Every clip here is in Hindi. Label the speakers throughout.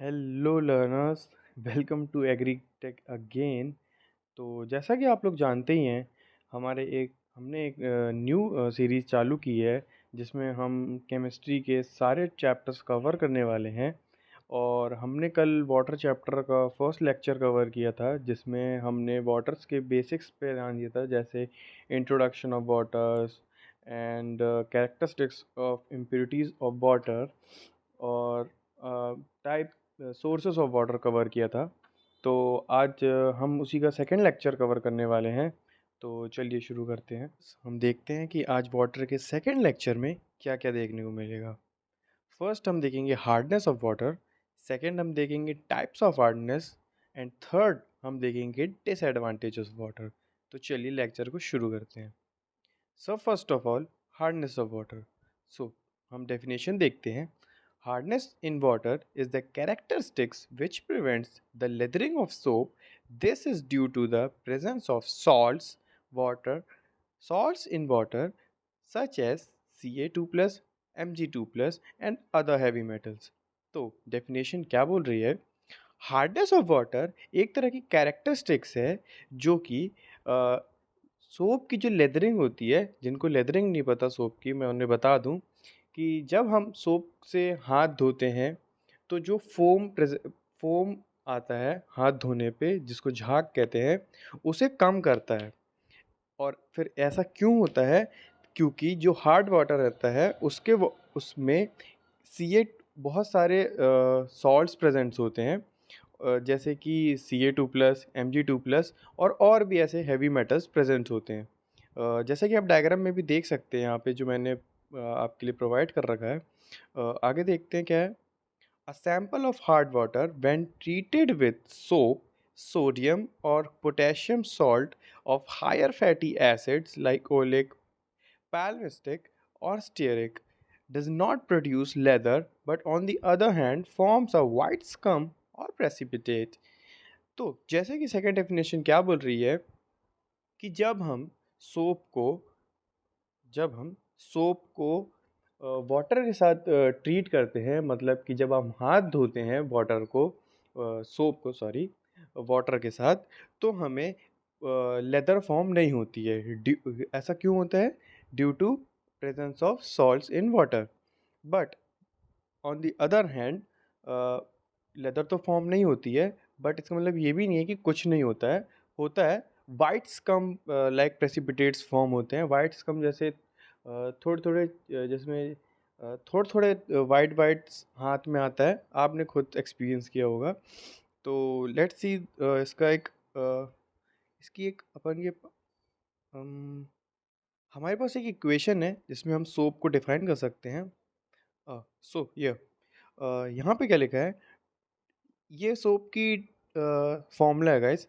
Speaker 1: Hello learners, welcome to Agritech again. तो जैसा कि आप लोग जानते ही हैं, हमने एक न्यू सीरीज़ चालू की है जिसमें हम केमिस्ट्री के सारे चैप्टर्स कवर करने वाले हैं। और हमने कल वाटर चैप्टर का फर्स्ट लेक्चर कवर किया था जिसमें हमने वाटर्स के बेसिक्स पे ध्यान दिया था, जैसे introduction of waters and characteristics of impurities of water और type sources of water cover किया था। तो आज हम उसी का सेकंड लेक्चर कवर करने वाले हैं। तो चलिए शुरू करते हैं। हम देखते हैं कि आज वाटर के सेकंड लेक्चर में क्या क्या देखने को मिलेगा। फर्स्ट हम देखेंगे हार्डनेस ऑफ वाटर, सेकंड हम देखेंगे types of hardness and third हम देखेंगे डिसएडवांटेजेस ऑफ वाटर। तो चलिए लेक्चर को शुरू करते हैं। So first of all, hardness of water. So हम डेफिनेशन देखते हैं। Hardness in water is the characteristics which prevents the leathering of soap. This is due to the presence of salts in water such as Ca2 plus, Mg2 plus and other heavy metals. तो डेफिनेशन क्या बोल रही है? हार्डनेस ऑफ वाटर एक तरह की कैरेक्टरिस्टिक्स है जो कि सोप की जो लेदरिंग होती है, जिनको लेदरिंग नहीं पता सोप की, मैं उन्हें बता दूं कि जब हम सोप से हाथ धोते हैं तो जो फोम आता है हाथ धोने पे, जिसको झाग कहते हैं, उसे कम करता है। और फिर ऐसा क्यों होता है? क्योंकि जो हार्ड वाटर रहता है उसमें सी बहुत सारे सॉल्ट्स प्रेजेंट्स होते हैं, जैसे कि Ca2 प्लस, Mg2 प्लस और भी ऐसे हैवी मेटल्स प्रेजेंट होते हैं। जैसा कि आप डायग्राम में भी देख सकते हैं, यहाँ पे जो मैंने आपके लिए प्रोवाइड कर रखा है। आगे देखते हैं क्या है। A sample of hard water when treated with soap, sodium और potassium salt of higher fatty acids like oleic, palmistic or stearic, does not produce leather but on the other hand forms a white scum or precipitate। तो जैसे कि सेकंड डेफिनेशन क्या बोल रही है कि सोप को जब हम सोप को वाटर के साथ ट्रीट करते हैं, मतलब कि जब हम हाथ धोते हैं सोप को सॉरी वाटर के साथ, तो हमें लेदर फॉर्म नहीं होती है। ऐसा क्यों होता है? Due to presence of salts in water. But on the other hand lather तो फॉर्म नहीं होती है, बट इसका मतलब ये भी नहीं है कि कुछ नहीं होता है। White scum like precipitates form होते हैं। वाइट स्कम जैसे थोड़े थोड़े जिसमें थोड़े थोड़े वाइट वाइट हाथ में आता है, आपने खुद एक्सपीरियंस किया होगा। तो लेट्स सी इसकी एक अपन ये हमारे पास एक इक्वेशन है जिसमें हम सोप को डिफाइन कर सकते हैं। सो ये यहाँ पे क्या लिखा है? ये सोप की फॉर्मूला है guys.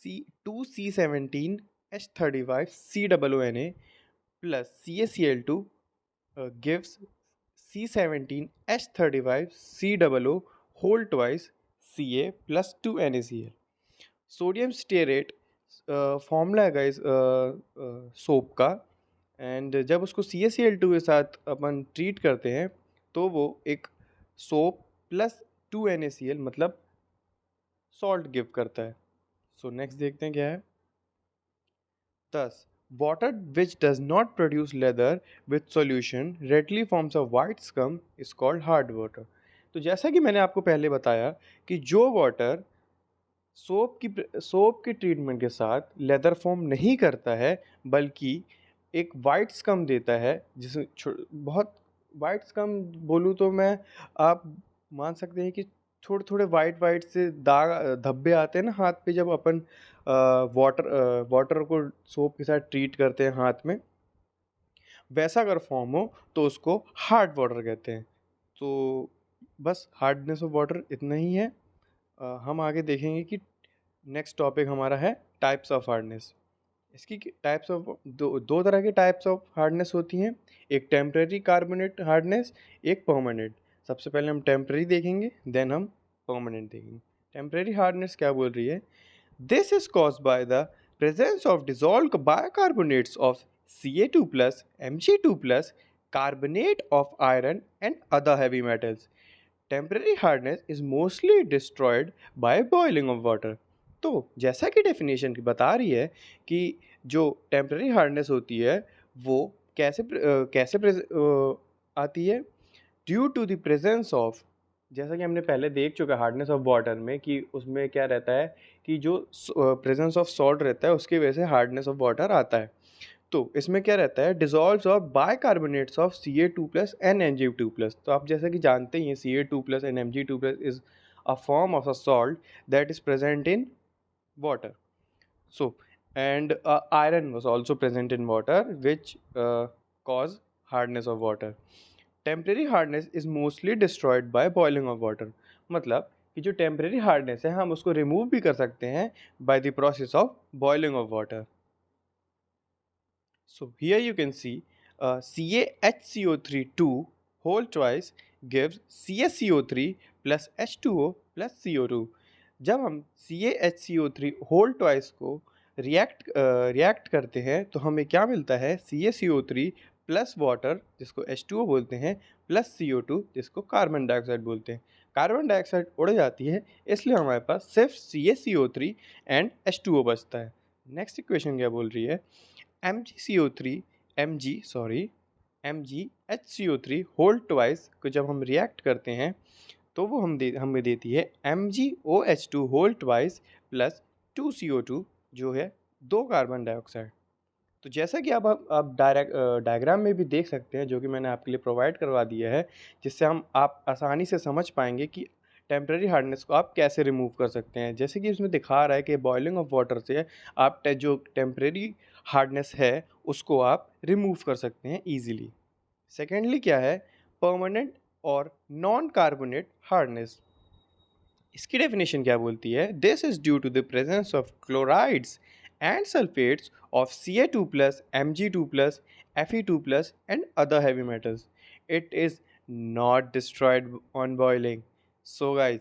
Speaker 1: C2C17H35COONA plus CaCl2 gives C17H35COO whole twice Ca plus 2NaCl। Sodium stearate formula है गाइस सोप का। एंड जब उसको CaCl2 के साथ अपन ट्रीट करते हैं तो वो एक सोप प्लस 2NaCl मतलब सॉल्ट गिव करता है। सो नेक्स्ट देखते हैं क्या है। Thus, water which does not produce leather with solution readily forms a white scum is called hard water। तो जैसा कि मैंने आपको पहले बताया कि जो वाटर सोप की ट्रीटमेंट के साथ लेदर फॉर्म नहीं करता है, बल्कि एक वाइट स्कम देता है, जिसमें बहुत वाइट स्कम बोलूँ तो मैं, आप मान सकते हैं कि थोड़े थोड़े वाइट वाइट से दाग धब्बे आते हैं ना हाथ पे, जब अपन वाटर को सोप के साथ ट्रीट करते हैं हाथ में, वैसा अगर फॉर्म हो तो उसको हार्ड वाटर कहते हैं। तो बस हार्डनेस ऑफ वाटर इतना ही है। हम आगे देखेंगे कि नेक्स्ट टॉपिक हमारा है टाइप्स ऑफ हार्डनेस। इसकी टाइप्स ऑफ दो तरह की टाइप्स ऑफ हार्डनेस होती हैं, एक टेम्परेरी कार्बोनेट हार्डनेस, एक परमानेंट। सबसे पहले हम टेम्परेरी देखेंगे, देन हम परमानेंट देखेंगे। टेम्परेरी हार्डनेस क्या बोल रही है? This is caused by the presence of dissolved bicarbonates of Ca2 plus, Mg2 plus, carbonate of iron and other heavy metals। Temporary hardness is mostly destroyed by boiling of water. तो जैसा कि डेफिनेशन की बता रही है कि जो टेम्परेरी हार्डनेस होती है वो कैसे आती है, due to the presence of, जैसा कि हमने पहले देख चुका है हार्डनेस ऑफ वाटर में कि उसमें क्या रहता है कि जो प्रेजेंस ऑफ सॉल्ट रहता है उसकी वजह से हार्डनेस ऑफ वाटर आता है। तो इसमें क्या रहता है, dissolves of bicarbonates of Ca2+ and Mg2+। तो आप जैसा कि जानते ही हैं Ca2+ and Mg2+ is a form of a salt that is present in water. So, and iron was also present in water, which cause hardness of water. Temporary hardness is mostly destroyed by boiling of water. मतलब कि जो temporary hardness है हम उसको remove भी कर सकते हैं by the process of boiling of water. So here you can see CaHCO3 2 whole twice gives CaCO3 plus H2O plus CO2। जब हम CaHCO3 whole twice को रिएक्ट करते हैं तो हमें क्या मिलता है, CaCO3 प्लस वाटर जिसको H2O बोलते हैं प्लस CO2 जिसको कार्बन डाइऑक्साइड बोलते हैं। कार्बन डाइऑक्साइड उड़ जाती है इसलिए हमारे पास सिर्फ CaCO3 एंड H2O बचता है। नेक्स्ट इक्वेशन क्या बोल रही है, MgCO3 MgHCO3 होल ट्वाइस को जब हम रिएक्ट करते हैं तो वो हमें देती है MgOH2 whole twice plus 2CO2 जो है 2 कार्बन डाइऑक्साइड। तो जैसा कि आप डायग्राम में भी देख सकते हैं जो कि मैंने आपके लिए प्रोवाइड करवा दिया है, जिससे आप आसानी से समझ पाएंगे कि टेम्परेरी हार्डनेस को आप कैसे रिमूव कर सकते हैं। जैसे कि इसमें दिखा रहा है कि बॉइलिंग ऑफ वाटर से आप जो टेम्परेरी हार्डनेस है उसको आप रिमूव कर सकते हैं ईजिली। सेकेंडली क्या है, परमानेंट और नॉन कार्बोनेट हार्डनेस। इसकी डेफिनेशन क्या बोलती है, this is due to the presence of chlorides and sulphates of Ca2+, Mg2+, Fe2+ and other heavy metals. It is not destroyed on boiling. So guys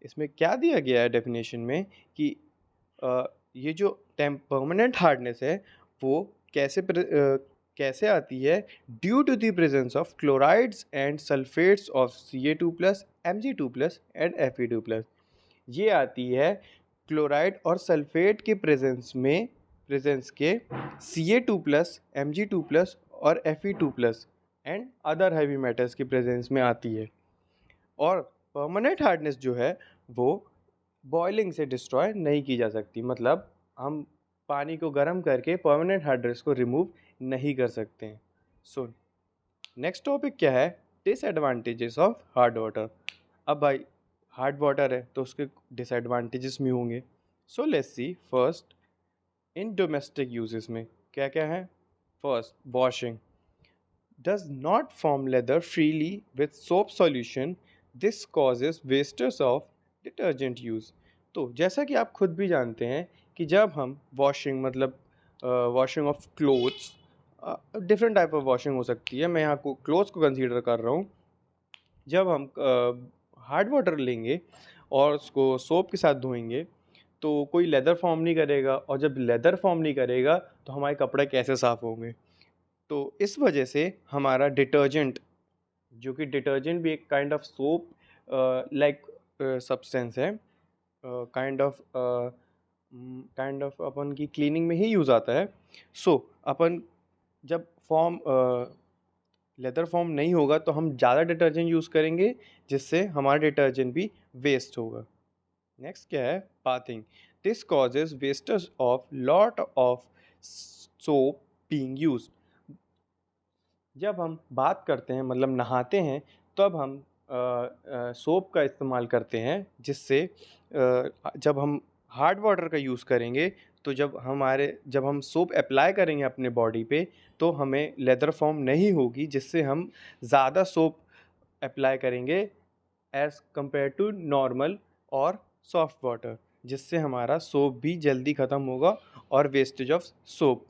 Speaker 1: इसमें क्या दिया गया है डेफिनेशन में कि ये जो परमानेंट हार्डनेस है वो कैसे आती है, due to the presence of chlorides and sulphates of Ca2+, Mg2+ and Fe2+। ये आती है क्लोराइड और सल्फेट के प्रेजेंस के Ca2+, Mg2+ और Fe2+ and other heavy metals की प्रेजेंस में आती है। और परमानेंट हार्डनेस जो है वो बॉइलिंग से डिस्ट्रॉय नहीं की जा सकती, मतलब हम पानी को गर्म करके परमानेंट हार्डनेस को रिमूव नहीं कर सकते हैं। सो नेक्स्ट टॉपिक क्या है, डिसएडवांटेजेस ऑफ हार्ड वाटर। अब भाई हार्ड वाटर है तो उसके डिसएडवांटेजेस भी होंगे। सो let's C first in domestic uses में क्या क्या है। First, washing does not form leather freely with soap solution. This causes wastage of detergent use। तो जैसा कि आप खुद भी जानते हैं कि जब हम वॉशिंग मतलब washing of clothes, different type of washing हो सकती है, मैं यहाँ को क्लोथ्स को कंसीडर कर रहा हूँ। जब हम हार्ड वाटर लेंगे और उसको सोप के साथ धोएंगे तो कोई लेदर फॉर्म नहीं करेगा, और जब लेदर फॉर्म नहीं करेगा तो हमारे कपड़े कैसे साफ़ होंगे। तो इस वजह से हमारा डिटर्जेंट, जो कि डिटर्जेंट भी एक kind of soap like substance है, काइंड ऑफ अपन की क्लीनिंग में ही यूज़ आता है। सो अपन जब लेदर फॉर्म नहीं होगा तो हम ज़्यादा डिटर्जेंट यूज़ करेंगे जिससे हमारा डिटर्जेंट भी वेस्ट होगा। नेक्स्ट क्या है, bathing. This causes wastage of lot of soap being used. जब हम बात करते हैं मतलब नहाते हैं तब हम सोप का इस्तेमाल करते हैं, जिससे जब हम हार्ड वाटर का यूज़ करेंगे तो जब हम सोप अप्लाई करेंगे अपने बॉडी पे तो हमें लेदर फॉर्म नहीं होगी, जिससे हम ज़्यादा सोप अप्लाई करेंगे एज़ कम्पेयर टू नॉर्मल और सॉफ्ट वाटर, जिससे हमारा सोप भी जल्दी ख़त्म होगा और वेस्टेज ऑफ सोप।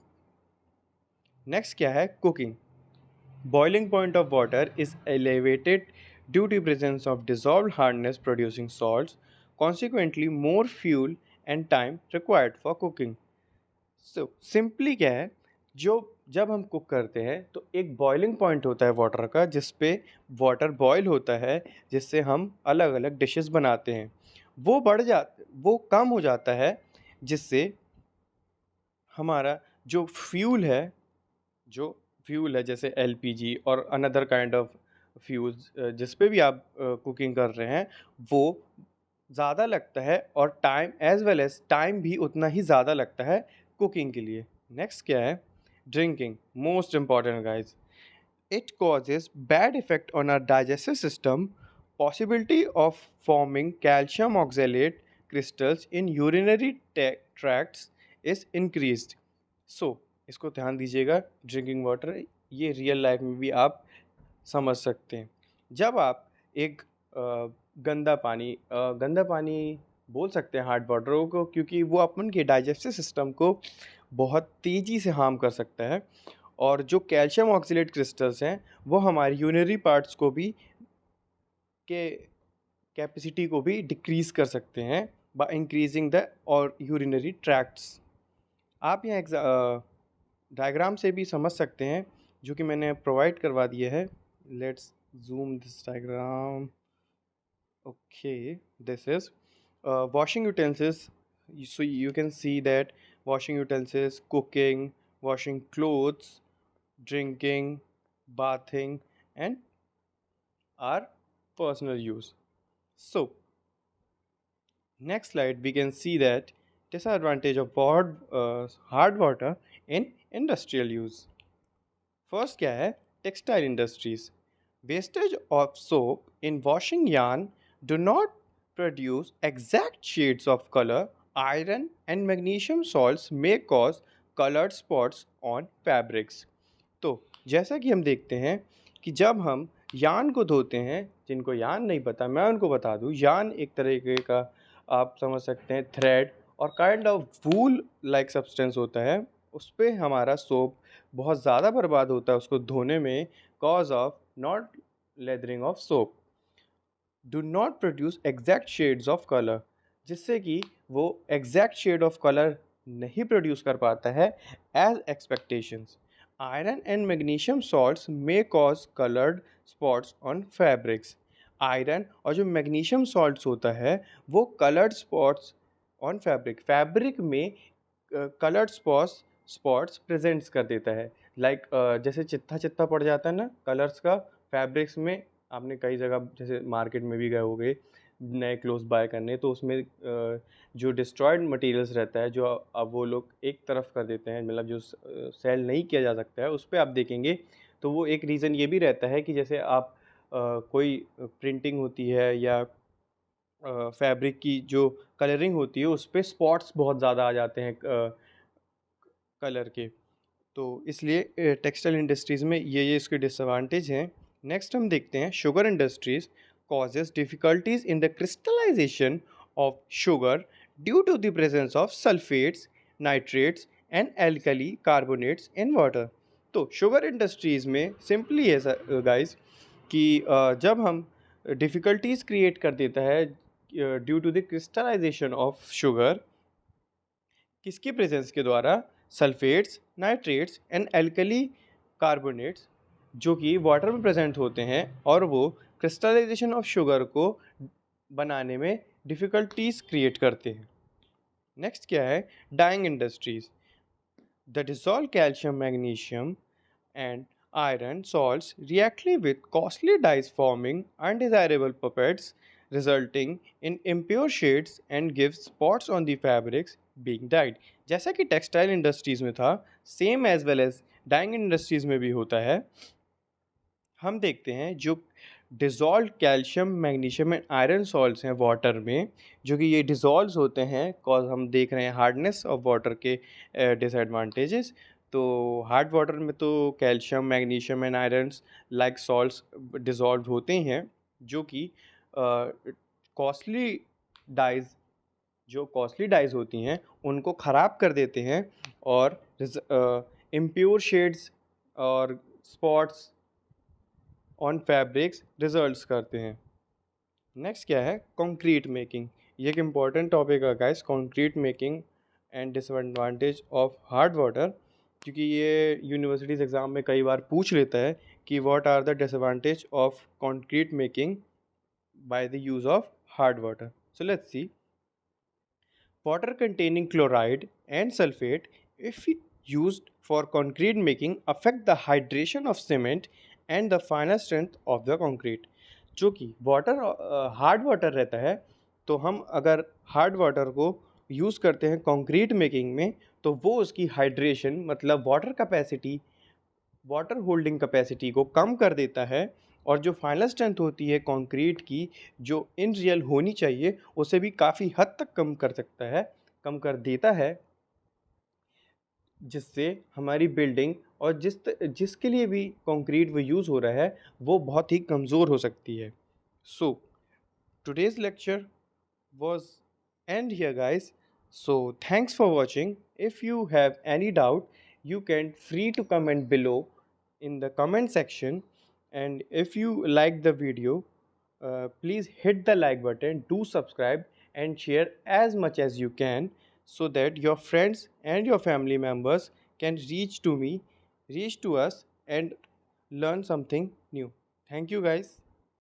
Speaker 1: नेक्स्ट क्या है, cooking. Boiling point of water is elevated due to presence of dissolved hardness producing salts, consequently more fuel and time required for cooking। So simply क्या है, जो जब हम कुक करते हैं तो एक बॉइलिंग पॉइंट होता है वाटर का, जिस पे वाटर बॉयल होता है, जिससे हम अलग अलग डिशेस बनाते हैं। वो कम हो जाता है, जिससे हमारा जो फ्यूल है जो फ्यूल है जैसे एलपीजी और अनदर काइंड ऑफ फ्यूल्स, जिस पे भी आप कुकिंग कर रहे हैं, वो ज़्यादा लगता है, और time as well as time भी उतना ही ज़्यादा लगता है कुकिंग के लिए। नेक्स्ट क्या है? Drinking, most important guys. It causes bad effect on our digestive system. Possibility of forming calcium oxalate crystals in urinary tracts is increased. So, इसको ध्यान दीजिएगा। ड्रिंकिंग वाटर ये रियल लाइफ में भी आप समझ सकते हैं। जब आप एक गंदा पानी बोल सकते हैं हार्ड वाटर को, क्योंकि वो अपन के डाइजेस्टिव सिस्टम को बहुत तेज़ी से हार्म कर सकता है। और जो कैल्शियम ऑक्सीलेट क्रिस्टल्स हैं, वो हमारे यूरिनरी पार्ट्स को भी के कैपेसिटी को भी डिक्रीज़ कर सकते हैं बाय इंक्रीजिंग द और यूरिनरी ट्रैक्ट्स। आप यहाँ डायग्राम से भी समझ सकते हैं, जो कि मैंने प्रोवाइड करवा दिया है। Let's zoom this diagram. Okay, this is washing utensils. So you can see that washing utensils, cooking, washing clothes, drinking, bathing, and our personal use. So next slide, we can see that disadvantage of hard water in industrial use. First क्या है? Textile industries. Wastage of soap in washing yarn do not produce exact shades of color. Iron and magnesium salts may cause colored spots on fabrics. तो जैसा कि हम देखते हैं कि जब हम यान को धोते हैं, जिनको यान नहीं पता मैं उनको बता दूं, यान एक तरीके का आप समझ सकते हैं थ्रेड और kind of wool like substance होता है। उस पर हमारा सोप बहुत ज़्यादा बर्बाद होता है उसको धोने में, cause of not lathering of soap do not produce exact shades of colour, जिससे कि वो एग्जैक्ट शेड ऑफ कलर नहीं प्रोड्यूस कर पाता है as expectations. Iron and magnesium salts may cause coloured spots on fabrics. Iron और जो मैग्नीशियम सॉल्ट्स होता है वो कलर्ड स्पॉट्स ऑन फैब्रिक में कलर्ड स्पॉट्स प्रेजेंट्स कर देता है। लाइक जैसे चित्ता चित्ता पड़ जाता है ना कलर्स का फैब्रिक्स में। आपने कई जगह जैसे मार्केट में भी गए होंगे नए क्लोथ्स बाय करने, तो उसमें जो डिस्ट्रॉयड मटेरियल्स रहता है, जो अब वो लोग एक तरफ कर देते हैं, मतलब जो सेल नहीं किया जा सकता है, उस पर आप देखेंगे तो वो एक रीज़न ये भी रहता है कि जैसे आप कोई प्रिंटिंग होती है या फैब्रिक की जो कलरिंग होती है उस पर स्पॉट्स बहुत ज़्यादा आ जाते हैं कलर के। तो इसलिए टेक्सटाइल इंडस्ट्रीज़ में ये इसके डिसएडवांटेज हैं। नेक्स्ट हम देखते हैं sugar industries causes difficulties in the crystallization of sugar due to the presence of sulfates, nitrates and alkali carbonates in water। तो शुगर इंडस्ट्रीज़ में सिंपली है गाइस कि जब हम डिफ़िकल्टीज़ क्रिएट कर देता है due to the crystallisation of sugar, किसकी प्रेजेंस के द्वारा? Sulphates, nitrates and alkali carbonates, जो कि वाटर में प्रेजेंट होते हैं, और वो क्रिस्टलाइजेशन ऑफ शुगर को बनाने में डिफ़िकल्टीज क्रिएट करते हैं। नेक्स्ट क्या है? Dyeing industries. The dissolve calcium, magnesium and iron salts reactly with costly dyes forming undesirable puppets resulting in impure shades and give spots on the fabrics being dyed। जैसा कि टेक्सटाइल इंडस्ट्रीज़ में था, same as well as dyeing industries में भी होता है। हम देखते हैं जो dissolve calcium, magnesium and iron salts हैं वाटर में, जो कि ये डिज़ोल्व होते हैं, कॉज हम देख रहे हैं हार्डनेस ऑफ वाटर के डिसएडवांटेजेस। तो हार्ड वाटर में तो calcium, magnesium and irons like salts dissolve होते हैं, जो कि कॉस्टली डाइज जो कॉस्टली डाइज होती हैं उनको ख़राब कर देते हैं, और इम्प्योर शेड्स और स्पॉट्स ऑन फैब्रिक्स रिजल्ट्स करते हैं। नेक्स्ट क्या है? Concrete making. ये एक इम्पॉर्टेंट टॉपिक है guys, concrete making and disadvantage of hard water. क्योंकि ये यूनिवर्सिटीज़ एग्ज़ाम में कई बार पूछ लेता है कि what are the disadvantage of concrete making by the use of hard water. So let's see. Water containing chloride and sulfate, if used for concrete making, affect the hydration of cement and the final strength of the concrete। जो कि वाटर हार्ड वाटर रहता है, तो हम अगर हार्ड वाटर को यूज़ करते हैं कंक्रीट मेकिंग में, तो वो उसकी हाइड्रेशन मतलब वाटर होल्डिंग कैपेसिटी को कम कर देता है, और जो फाइनल स्ट्रेंथ होती है कंक्रीट की, जो इन रियल होनी चाहिए, उसे भी काफ़ी हद तक कम कर सकता है, कम कर देता है, जिससे हमारी बिल्डिंग और जिसके लिए भी कंक्रीट वो यूज़ हो रहा है, वो बहुत ही कमज़ोर हो सकती है। सो today's lecture was end here, guys. So thanks for watching. If you have any doubt, you can free to comment below in the comment section. And if you like the video, please hit the like button, do subscribe and share as much as you can, so that your friends and your family members can reach to us and learn something new. Thank you, guys.